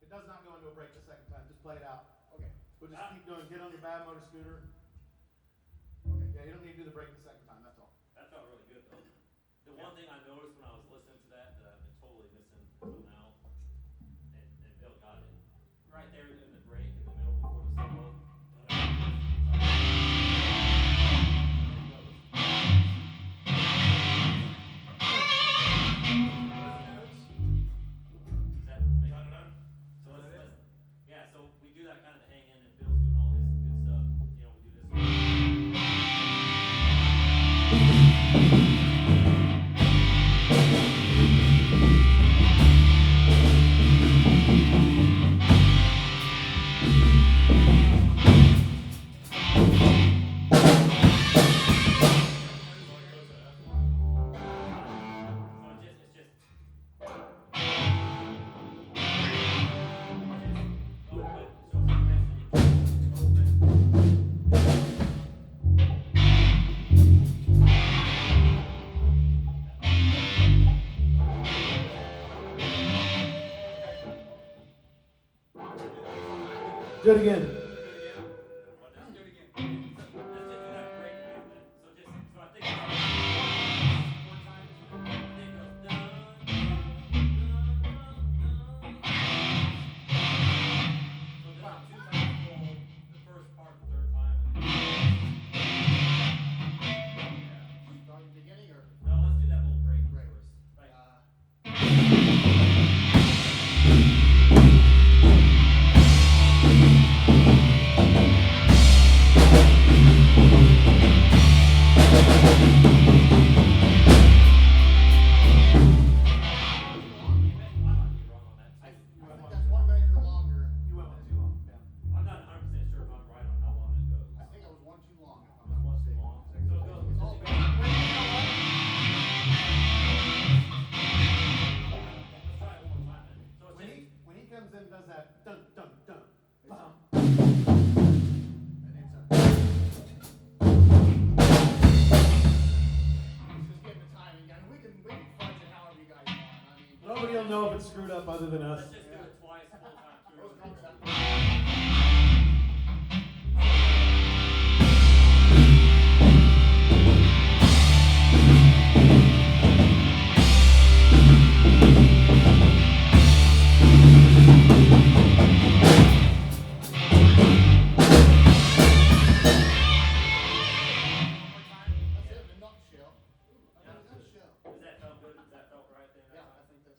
It does not go into a break the second time. Just play it out. Okay. We'll just keep doing. Get on your bad motor scooter. Okay. Yeah, you don't need to do the break the second time. That's all. That felt really good though. The one thing I noticed when I was listening to that I've been totally missing until now, and Bill got it right there in the break in the middle before the solo. So we do that kind of to hang in, and Bill's doing all his good stuff. You know, we do this. Do it again. Starting beginning or? No, let's do that little break Break. first. Right. I think that's one measure longer. You went one too long. Yeah. I'm not 100% sure if I'm right on how long it goes. I think it was one too long. If I'm It not was too mistaken. long. So it goes. It's all Let's good. try it one more time then. So it's just, When he comes in and does that dun dun dun. Bum. And it's just getting the timing. And we can fudge it however you guys want. I mean. Nobody will know if it's screwed up other than us. let's just do it twice the whole time through. Those drums sound- That's it in a nutshell. A nutshell. Does that feel good? Does that feel right then? Yeah, I think that's.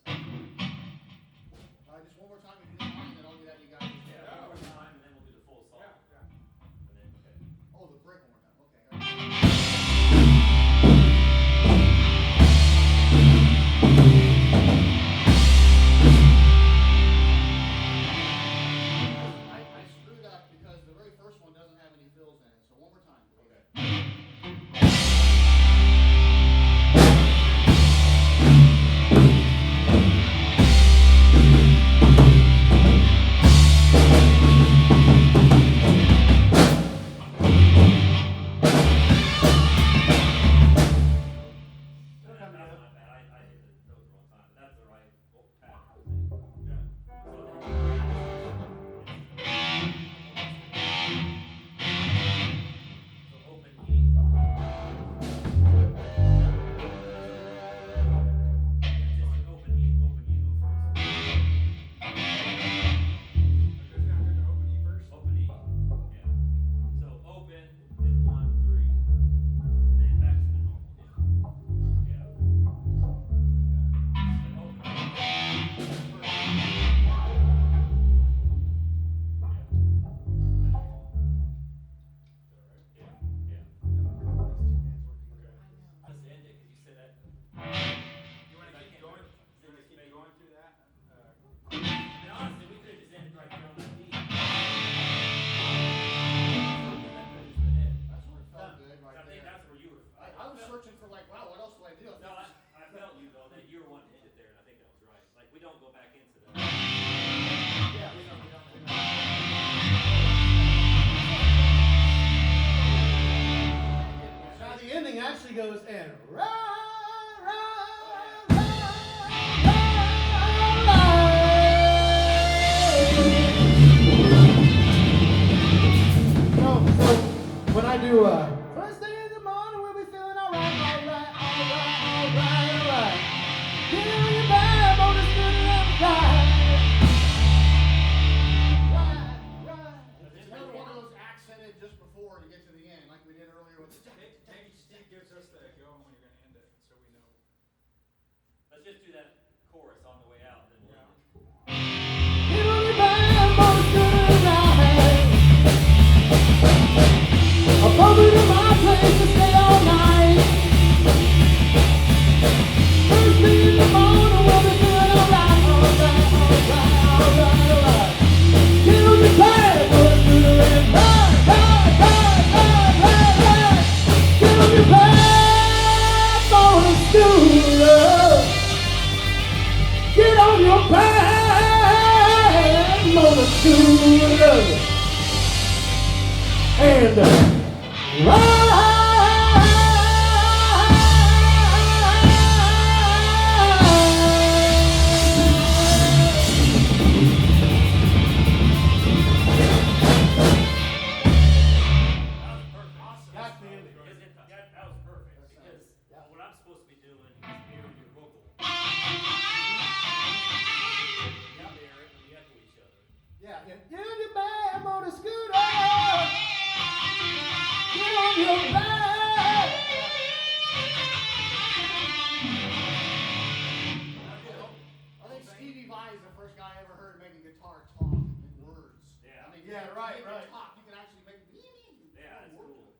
Just one more time, if you don't mind, then I'll do that, you guys. Yeah, one more time and then we'll do the full song. And then, okay. Oh, the break one more time, okay. I screwed up because the very first one doesn't have any fills in it, so one more time. Okay. That's not bad. I hit the note the wrong time, but that's the right pattern. So open E. Just open E go first. Open E, yeah. So open, then 1, 3, and then back to the normal. Yeah. Then open. Yeah. Yeah. Let's end it, 'cause you said that. You want to keep going? You want to keep going through that? And honestly, we could have just ended right there on that beat. That's where it felt good, I right think there. that's where you were. I was searching for like, wow, what else do I do? No, I felt you though, that you were wanting to end it there, and I think that was right. Like, we don't go back into that. Yeah. Now the ending actually goes and bad motor scooter and That was perfect. That's the ending. That was perfect, because what I'm supposed to be doing is mirroring your vocal. You mirror it, and we echo each other. yeah, get on your bad motor scooter. Get on your bad. I think Stevie Vai is the first guy I ever heard make a guitar talk in words. Yeah. I mean, Yeah, you right, can right. talk, you can actually make Yeah, it's cool.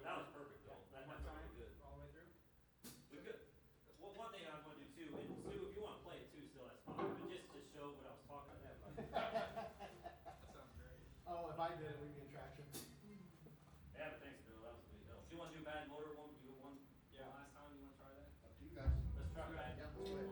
That was perfect, though. That was really good. All the way through? We could. Well, one thing I want to do too, and Sue, if you want to play it too, still that's fine. But just to show what I was talking about. That sounds great. Oh, if I did it, we'd be in traction. Yeah, but thanks, Bill. That was a big help. Do you want to do Bad Motor one? Do one Yeah. last time? You want to try that? Up to you guys. Let's try Bad. Yeah, let's do it.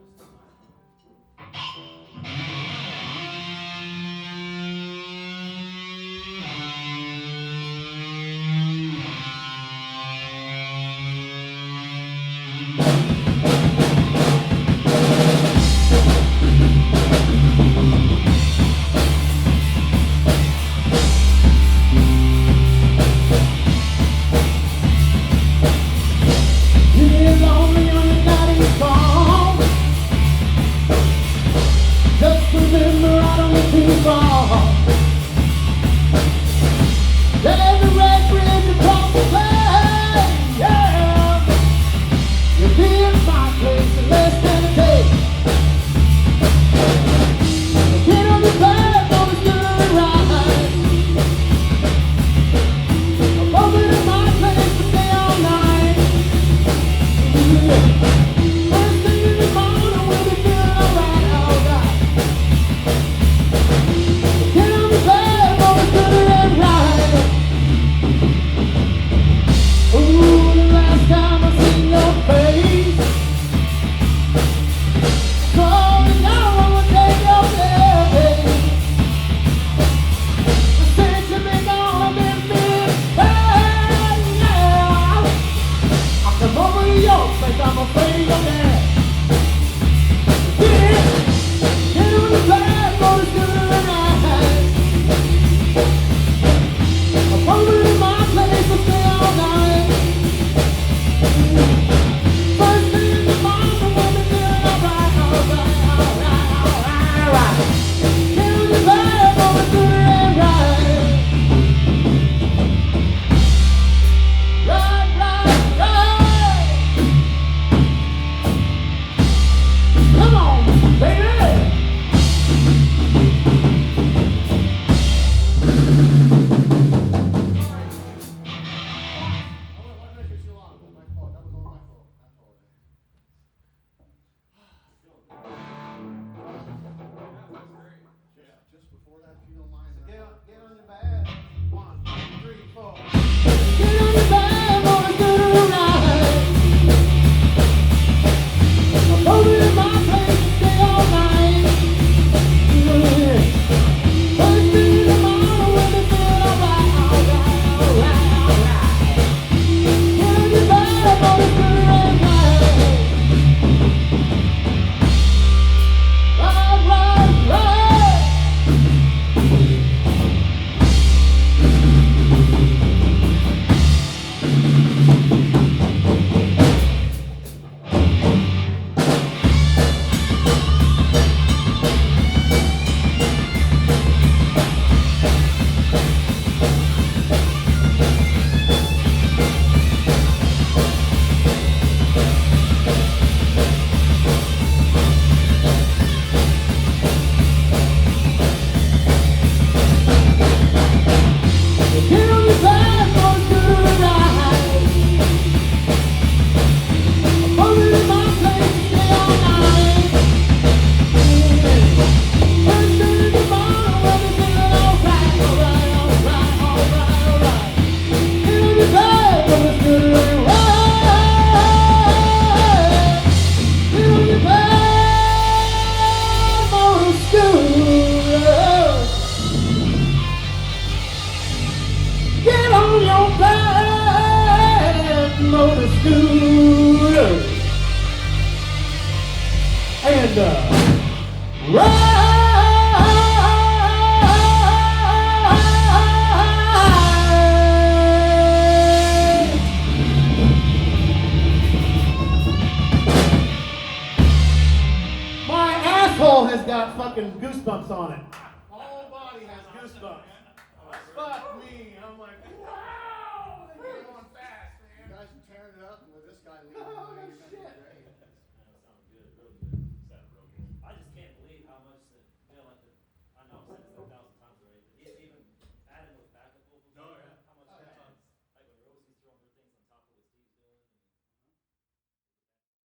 Get Ride. My asshole has got fucking goosebumps on it. Whole body has goosebumps.